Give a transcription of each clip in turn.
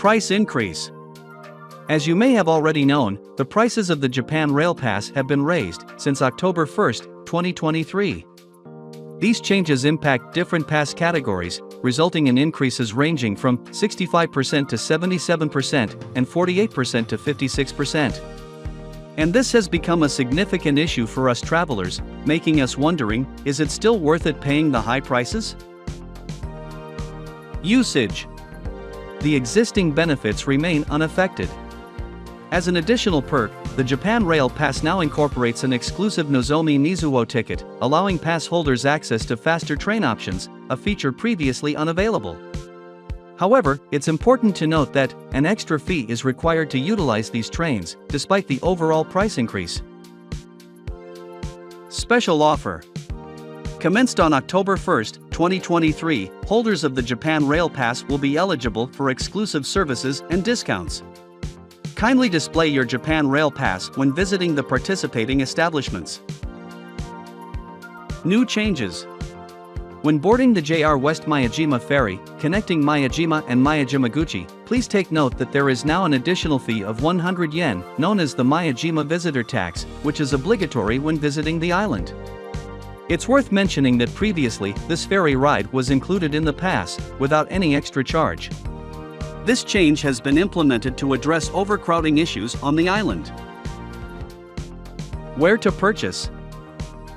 Price increase. As you may have already known, the prices of the Japan Rail Pass have been raised since October 1, 2023. These changes impact different pass categories, resulting in increases ranging from 65% to 77% and 48% to 56%. And this has become a significant issue for us travelers, making us wondering, is it still worth it paying the high prices? Usage. The existing benefits remain unaffected. As an additional perk, the Japan Rail Pass now incorporates an exclusive Nozomi Mizuo ticket, allowing pass holders access to faster train options, a feature previously unavailable. However, it's important to note that an extra fee is required to utilize these trains, despite the overall price increase. Special offer. Commenced on October 1, 2023, holders of the Japan Rail Pass will be eligible for exclusive services and discounts. Kindly display your Japan Rail Pass when visiting the participating establishments. New changes. When boarding the JR West Miyajima ferry, connecting Miyajima and Miyajimaguchi, please take note that there is now an additional fee of 100 yen, known as the Miyajima Visitor Tax, which is obligatory when visiting the island. It's worth mentioning that previously, this ferry ride was included in the pass, without any extra charge. This change has been implemented to address overcrowding issues on the island. Where to purchase?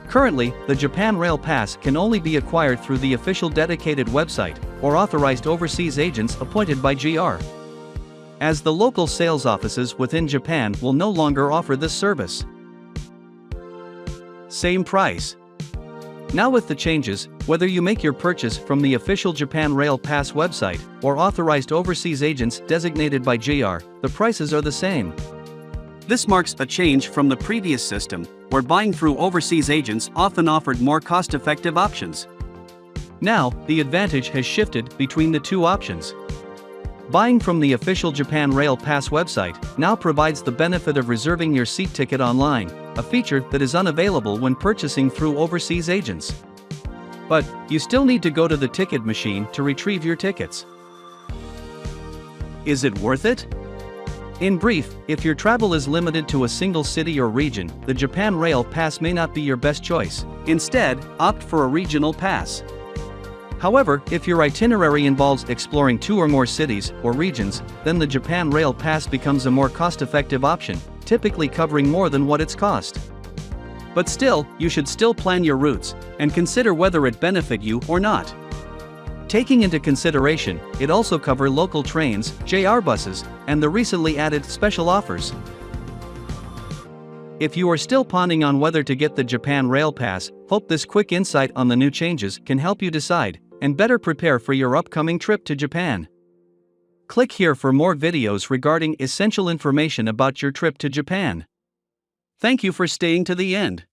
Currently, the Japan Rail Pass can only be acquired through the official dedicated website, or authorized overseas agents appointed by GR. As the local sales offices within Japan will no longer offer this service. Same price. Now with the changes, whether you make your purchase from the official Japan Rail Pass website, or authorized overseas agents designated by GR, the prices are the same. This marks a change from the previous system, where buying through overseas agents often offered more cost-effective options. Now, the advantage has shifted between the two options. Buying from the official Japan Rail Pass website now provides the benefit of reserving your seat ticket online, a feature that is unavailable when purchasing through overseas agents. But, you still need to go to the ticket machine to retrieve your tickets. Is it worth it? In brief, if your travel is limited to a single city or region, the Japan Rail Pass may not be your best choice. Instead, opt for a regional pass. However, if your itinerary involves exploring 2 or more cities or regions, then the Japan Rail Pass becomes a more cost-effective option, typically covering more than what it's cost. But still, you should still plan your routes, and consider whether it benefits you or not. Taking into consideration, it also covers local trains, JR buses, and the recently added special offers. If you are still pondering on whether to get the Japan Rail Pass, hope this quick insight on the new changes can help you decide, and better prepare for your upcoming trip to Japan. Click here for more videos regarding essential information about your trip to Japan. Thank you for staying to the end.